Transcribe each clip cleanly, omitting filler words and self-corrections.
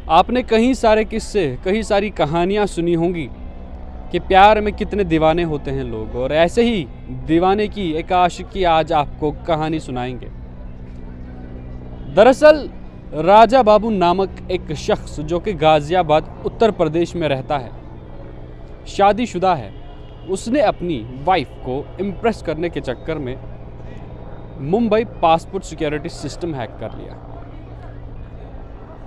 आपने कई सारे किस्से, कई सारी कहानियाँ सुनी होंगी कि प्यार में कितने दीवाने होते हैं लोग, और ऐसे ही दीवाने की एक आशिक की आज आपको कहानी सुनाएंगे। दरअसल राजा बाबू नामक एक शख्स जो कि गाज़ियाबाद उत्तर प्रदेश में रहता है, शादीशुदा है, उसने अपनी वाइफ को इम्प्रेस करने के चक्कर में Mumbai passport security system hack कर लिया।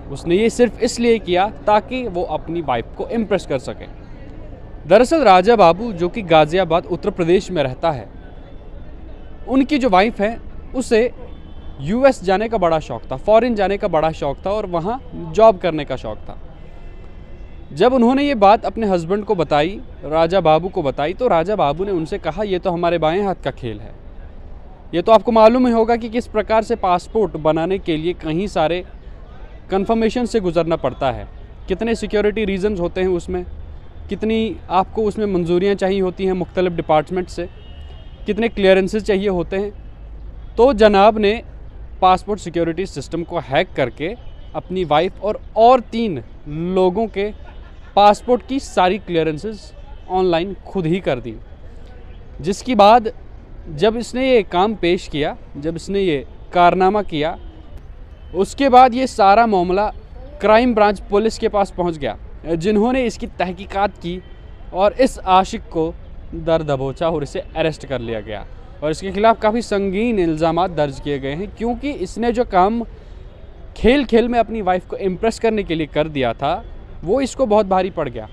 उसने ये सिर्फ इसलिए किया ताकि वो अपनी वाइफ को इम्प्रेस कर सके। दरअसल राजा बाबू जो कि गाज़ियाबाद उत्तर प्रदेश में रहता है, उनकी जो वाइफ है उसे यूएस जाने का बड़ा शौक़ था, फॉरेन जाने का बड़ा शौक़ था और वहाँ जॉब करने का शौक़ था। जब उन्होंने ये बात अपने हस्बैंड को बताई, राजा बाबू को बताई, तो राजा बाबू ने उनसे कहा ये तो हमारे बाएं हाथ का खेल है। ये तो आपको मालूम ही होगा कि किस प्रकार से पासपोर्ट बनाने के लिए कहीं सारे कन्फर्मेशन से गुजरना पड़ता है, कितने सिक्योरिटी रीजंस होते हैं उसमें, कितनी आपको उसमें मंजूरियाँ चाहिए होती हैं मुख्तलिफ डिपार्टमेंट से, कितने क्लियरेंसेस चाहिए होते हैं। तो जनाब ने पासपोर्ट सिक्योरिटी सिस्टम को हैक करके अपनी वाइफ और 3 लोगों के पासपोर्ट की सारी क्लियरेंसेस ऑनलाइन खुद ही कर दी। जिसके बाद जब इसने ये काम पेश किया, जब इसने ये कारनामा किया, उसके बाद ये सारा मामला क्राइम ब्रांच पुलिस के पास पहुंच गया, जिन्होंने इसकी तहकीकात की और इस आशिक को दर दबोचा और इसे अरेस्ट कर लिया गया। और इसके खिलाफ काफ़ी संगीन इल्ज़ामात दर्ज किए गए हैं, क्योंकि इसने जो काम खेल खेल में अपनी वाइफ को इम्प्रेस करने के लिए कर दिया था वो इसको बहुत भारी पड़ गया।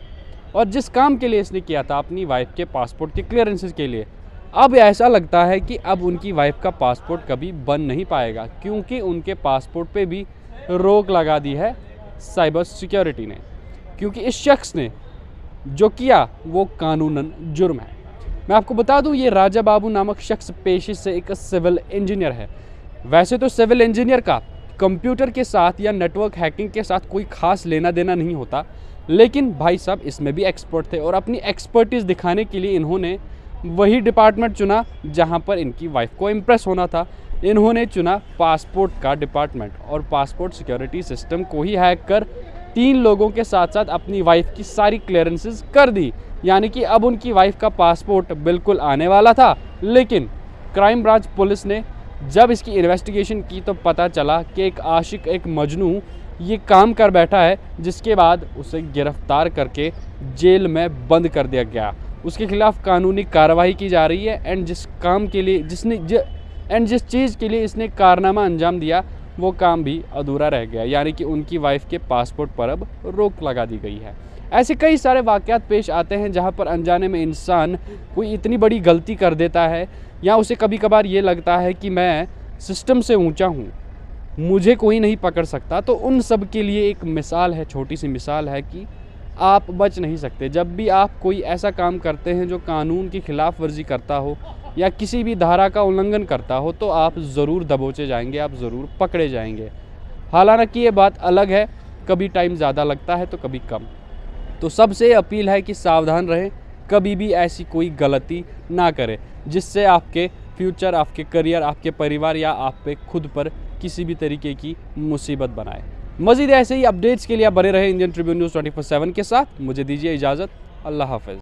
और जिस काम के लिए इसने किया था अपनी वाइफ के पासपोर्ट के क्लियरेंसेस के लिए, अब ऐसा लगता है कि अब उनकी वाइफ का पासपोर्ट कभी बन नहीं पाएगा, क्योंकि उनके पासपोर्ट पे भी रोक लगा दी है साइबर सिक्योरिटी ने, क्योंकि इस शख्स ने जो किया वो कानूनन जुर्म है। मैं आपको बता दूं, ये राजा बाबू नामक शख्स पेशे से एक सिविल इंजीनियर है। वैसे तो सिविल इंजीनियर का कंप्यूटर के साथ या नेटवर्क हैकिंग के साथ कोई खास लेना देना नहीं होता, लेकिन भाई साहब इसमें भी एक्सपर्ट थे और अपनी एक्सपर्टीज़ दिखाने के लिए इन्होंने वही डिपार्टमेंट चुना जहां पर इनकी वाइफ को इम्प्रेस होना था। इन्होंने चुना पासपोर्ट का डिपार्टमेंट और पासपोर्ट सिक्योरिटी सिस्टम को ही हैक कर 3 लोगों के साथ साथ अपनी वाइफ की सारी क्लियरेंसेस कर दी। यानी कि अब उनकी वाइफ का पासपोर्ट बिल्कुल आने वाला था, लेकिन क्राइम ब्रांच पुलिस ने जब इसकी इन्वेस्टिगेशन की तो पता चला कि एक आशिक, एक मजनू ये काम कर बैठा है, जिसके बाद उसे गिरफ्तार करके जेल में बंद कर दिया गया। उसके खिलाफ कानूनी कार्रवाई की जा रही है एंड जिस काम के लिए जिस चीज़ के लिए इसने कारनामा अंजाम दिया वो काम भी अधूरा रह गया, यानी कि उनकी वाइफ के पासपोर्ट पर अब रोक लगा दी गई है। ऐसे कई सारे वाक़यात पेश आते हैं जहां पर अनजाने में इंसान कोई इतनी बड़ी गलती कर देता है, या उसे कभी कभार ये लगता है कि मैं सिस्टम से ऊंचा हूं, मुझे कोई नहीं पकड़ सकता। तो उन सब के लिए एक मिसाल है, छोटी सी मिसाल है कि आप बच नहीं सकते। जब भी आप कोई ऐसा काम करते हैं जो कानून की खिलाफ वर्जी करता हो या किसी भी धारा का उल्लंघन करता हो, तो आप ज़रूर दबोचे जाएंगे, आप ज़रूर पकड़े जाएंगे। हालांकि ये बात अलग है, कभी टाइम ज़्यादा लगता है तो कभी कम। तो सबसे अपील है कि सावधान रहें, कभी भी ऐसी कोई गलती ना करें जिससे आपके फ्यूचर, आपके करियर, आपके परिवार या आप पे खुद पर किसी भी तरीके की मुसीबत बनाए। मज़ीद ऐसे ही अपडेट्स के लिए आप बने रहें इंडियन ट्रिब्यून न्यूज़ 24/7 के साथ। मुझे दीजिए इजाज़त। अल्लाह हाफ़िज़।